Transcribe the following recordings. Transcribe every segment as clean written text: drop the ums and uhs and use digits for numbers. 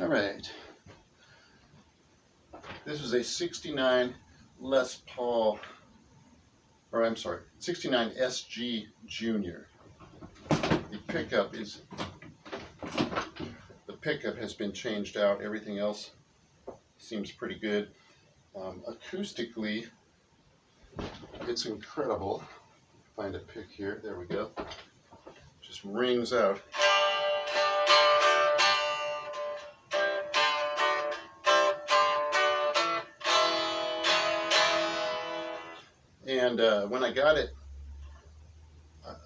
All right. This is a 69 Les Paul, or I'm sorry, 69 SG Junior. The pickup has been changed out. Everything else seems pretty good. Acoustically, it's incredible. Find a pick here. There we go. Just rings out. And when I got it,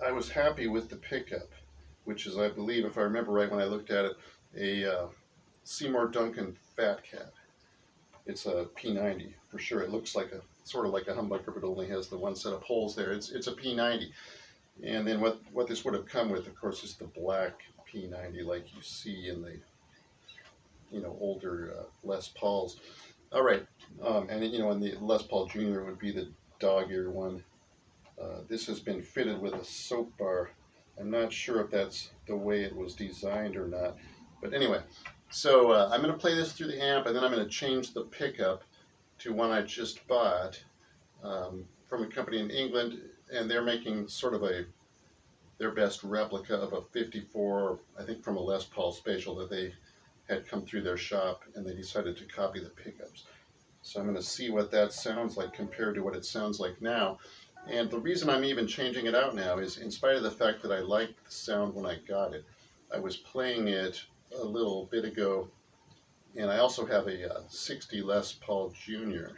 I was happy with the pickup, which is, I believe, if I remember right when I looked at it, a Seymour Duncan Fat Cat. It's a P90 for sure. It looks like sort of like a humbucker, but only has the one set of holes there. It's a P90. And then what this would have come with, of course, is the black P90 like you see in the older Les Pauls. All right, and in the Les Paul Junior would be the dog-ear one. This has been fitted with a soap bar. I'm not sure if that's the way it was designed or not, but anyway. So I'm going to play this through the amp, and then I'm going to change the pickup to one I just bought from a company in England, and they're making sort of their best replica of a 54, I think from a Les Paul Spatial that they had come through their shop, and they decided to copy the pickups. So I'm going to see what that sounds like compared to what it sounds like now. And the reason I'm even changing it out now is, in spite of the fact that I liked the sound when I got it, I was playing it a little bit ago, and I also have a 60 Les Paul Junior.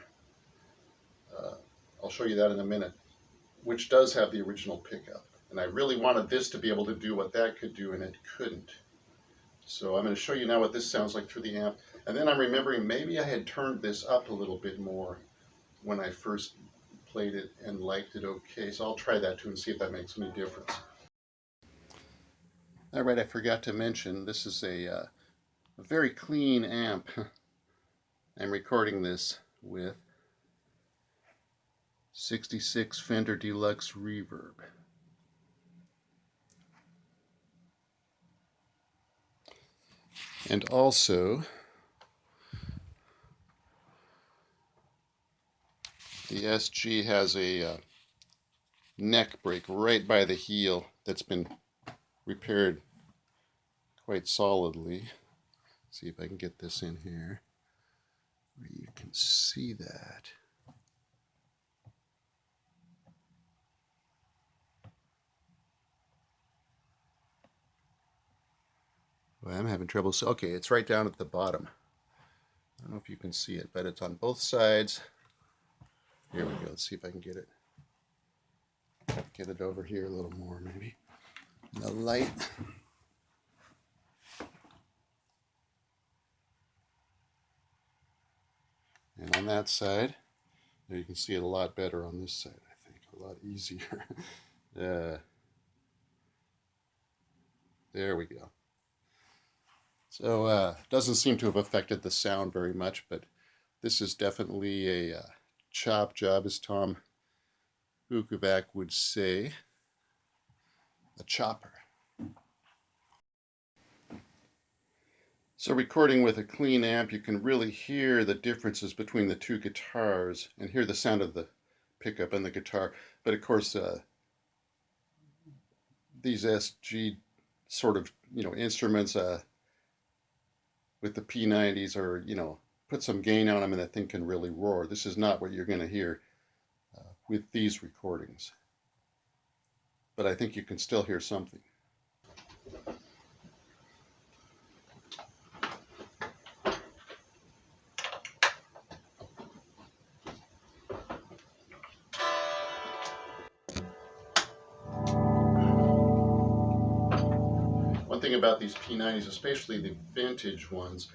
I'll show you that in a minute, which does have the original pickup. And I really wanted this to be able to do what that could do, and it couldn't. So I'm going to show you now what this sounds like through the amp. And then I'm remembering maybe I had turned this up a little bit more when I first played it and liked it okay. So I'll try that too and see if that makes any difference. All right, I forgot to mention, this is a very clean amp. I'm recording this with 66 Fender Deluxe Reverb. And also, the SG has a neck break right by the heel that's been repaired quite solidly. See if I can get this in here where you can see that. Well, I'm having trouble. So, okay, it's right down at the bottom. I don't know if you can see it, but it's on both sides. Here we go. Let's see if I can get it over here a little more, maybe. The light. And on that side, you can see it a lot better on this side, I think. A lot easier. There we go. So doesn't seem to have affected the sound very much, but this is definitely a chop job, as Tom Hukovac would say. A chopper. So recording with a clean amp, you can really hear the differences between the two guitars and hear the sound of the pickup and the guitar. But of course, these SG sort of, instruments with the P90s are, put some gain on them and that thing can really roar. This is not what you're going to hear with these recordings. But I think you can still hear something. One thing about these P90s, especially the vintage ones,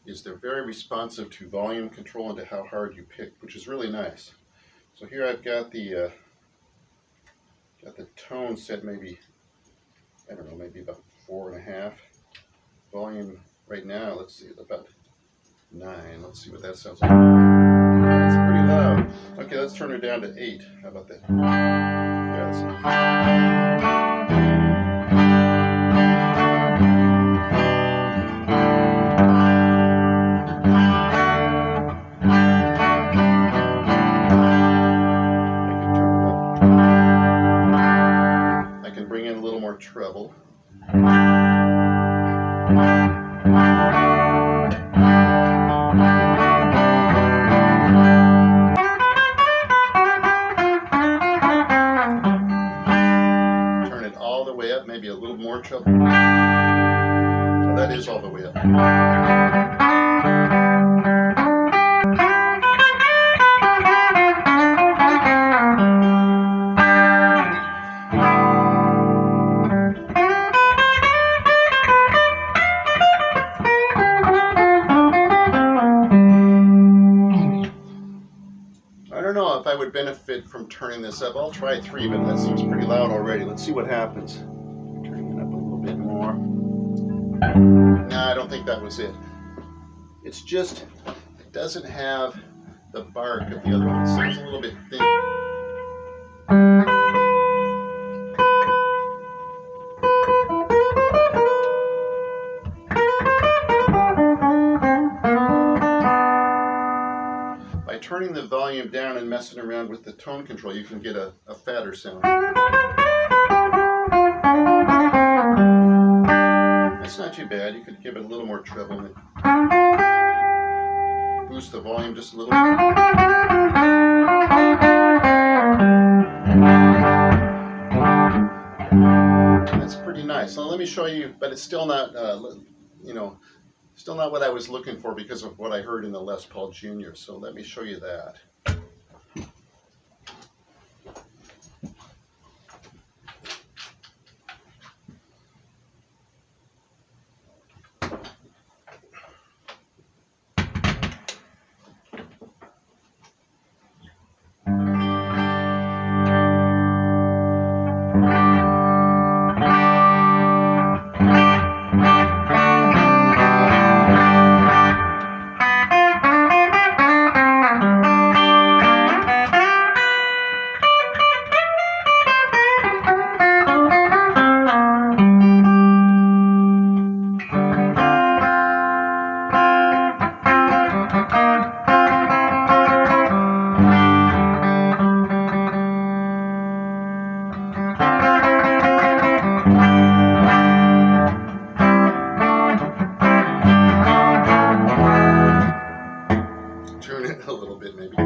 is they're very responsive to volume control and to how hard you pick, which is really nice. So here I've got the tone set maybe, I don't know, maybe about 4.5. Volume right now, let's see, about 9. Let's see what that sounds like. That's pretty loud. Okay, let's turn it down to 8. How about that? Yeah, that's Turn it all the way up, maybe a little more treble. Oh, that is all the way up. I don't know if I would benefit from turning this up. I'll try 3, but that seems pretty loud already. Let's see what happens. Turning it up a little bit more. No, I don't think that was it. It's just, it doesn't have the bark of the other one. It sounds a little bit thin. By turning the volume down and messing around with the tone control, you can get a fatter sound. That's not too bad. You could give it a little more treble and boost the volume just a little bit. That's pretty nice. So let me show you, but it's still not, still not what I was looking for because of what I heard in the Les Paul Jr. So let me show you that. Tune it a little bit maybe.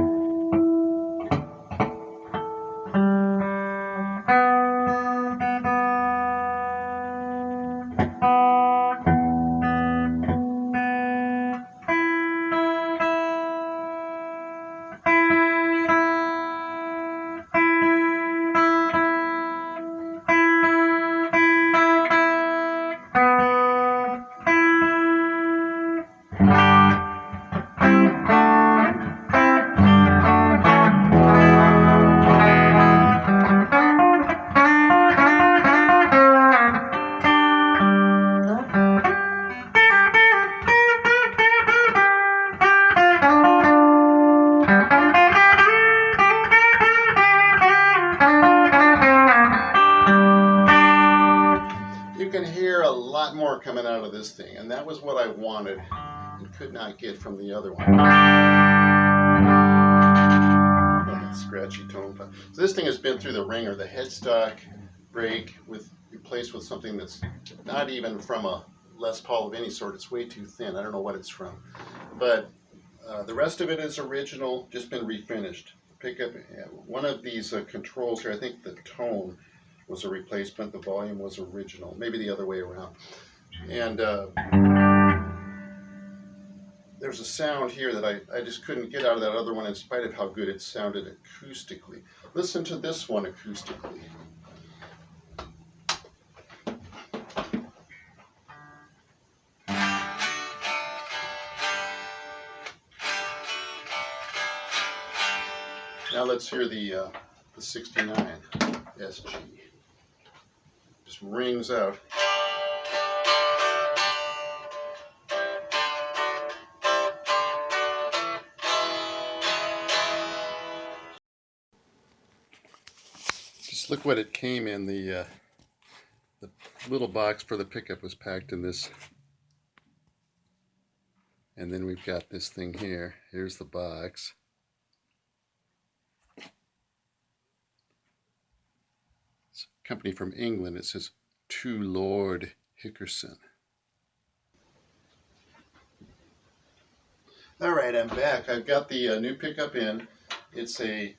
You can hear a lot more coming out of this thing, and that was what I wanted and could not get from the other one. That scratchy tone. So this thing has been through the ringer. The headstock break replaced with something that's not even from a Les Paul of any sort. It's way too thin. I don't know what it's from, but the rest of it is original, just been refinished. Pickup, one of these controls here, I think the tone was a replacement, the volume was original, maybe the other way around. And there's a sound here that I just couldn't get out of that other one in spite of how good it sounded acoustically. Listen to this one acoustically. Now let's hear the 69 SG. Just rings out. Just look what it came in. The little box for the pickup was packed in this. And then we've got this thing here. Here's the box. It's a company from England. It says To Lord Hickerson. All right, I'm back. I've got the new pickup in. It's a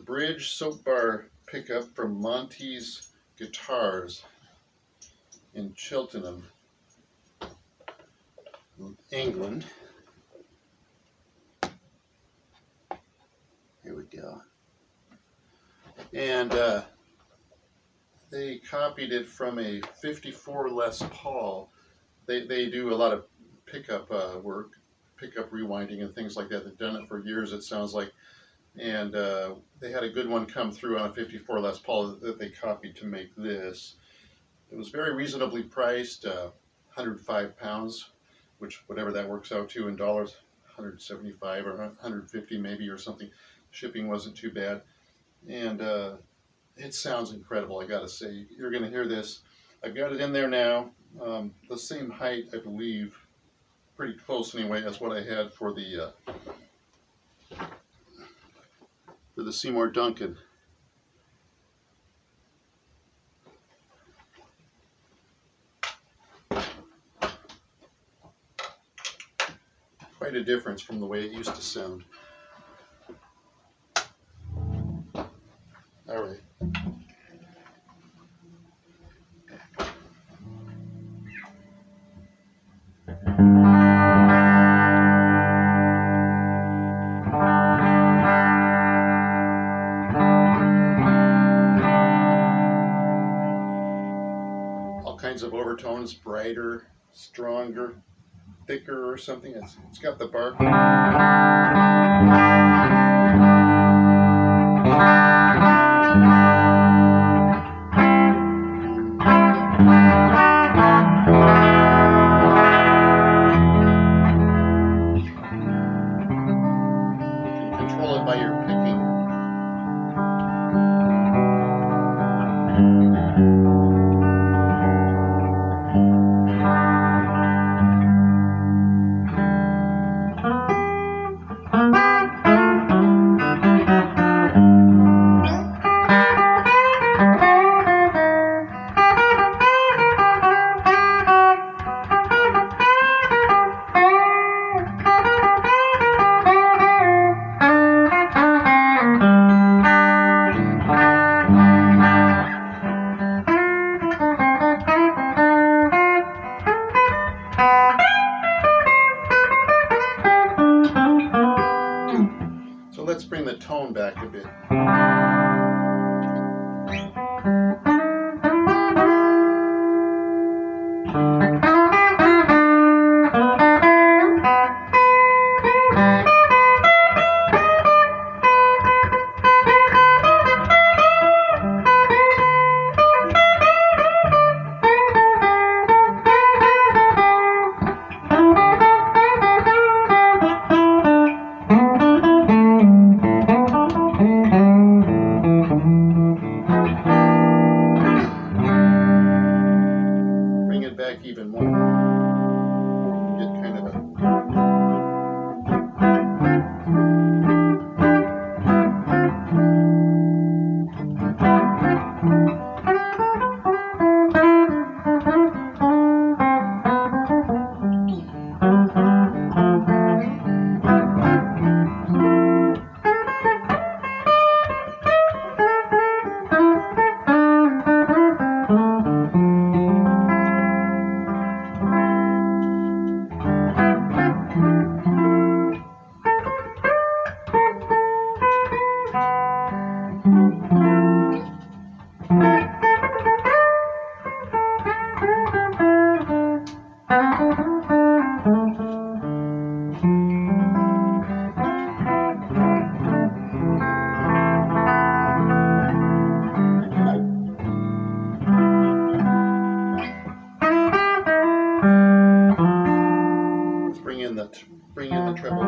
bridge soap bar pickup from Monty's Guitars in Cheltenham, England. Here we go. And they copied it from a 54 Les Paul. They do a lot of pickup work, pickup rewinding and things like that. They've done it for years, it sounds like. And they had a good one come through on a 54 Les Paul that they copied to make this. It was very reasonably priced, 105 pounds, which whatever that works out to in dollars, 175 or 150 maybe or something. Shipping wasn't too bad. And it sounds incredible, I gotta say. You're gonna hear this. I've got it in there now. The same height, I believe, pretty close anyway, as what I had for the Seymour Duncan. Quite a difference from the way it used to sound. All right. All kinds of overtones, brighter, stronger, thicker or something. It's got the bark. Control it by your picking. So let's bring the tone back a bit. Bring it back even more. Get kind of a bring in the treble.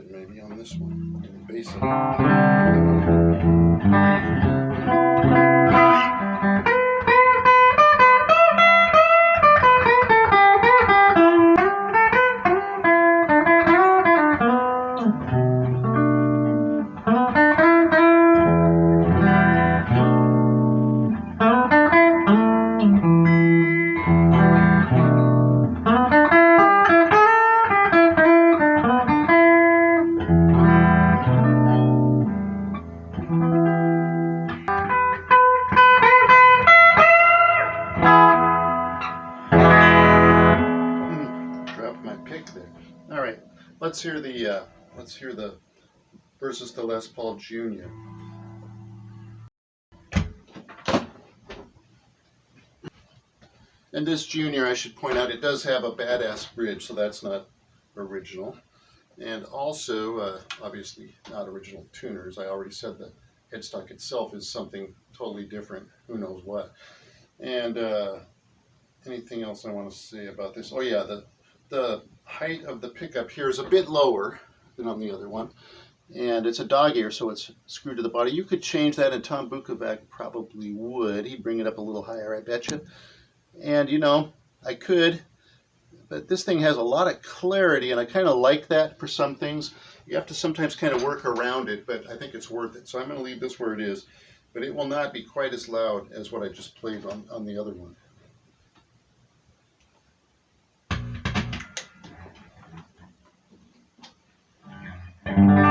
bit maybe on this one. And bass it. All right, let's hear the versus the Les Paul Jr. And this Junior, I should point out, it does have a badass bridge, so that's not original. And also, obviously not original tuners. I already said the headstock itself is something totally different, who knows what. And anything else I want to say about this? Oh yeah, the height of the pickup here is a bit lower than on the other one. And it's a dog ear, so it's screwed to the body. You could change that, and Tom Bukovac probably would. He'd bring it up a little higher, I betcha. And, you know, I could, but this thing has a lot of clarity, and I kind of like that for some things. You have to sometimes kind of work around it, but I think it's worth it. So I'm going to leave this where it is, but it will not be quite as loud as what I just played on the other one. Okay.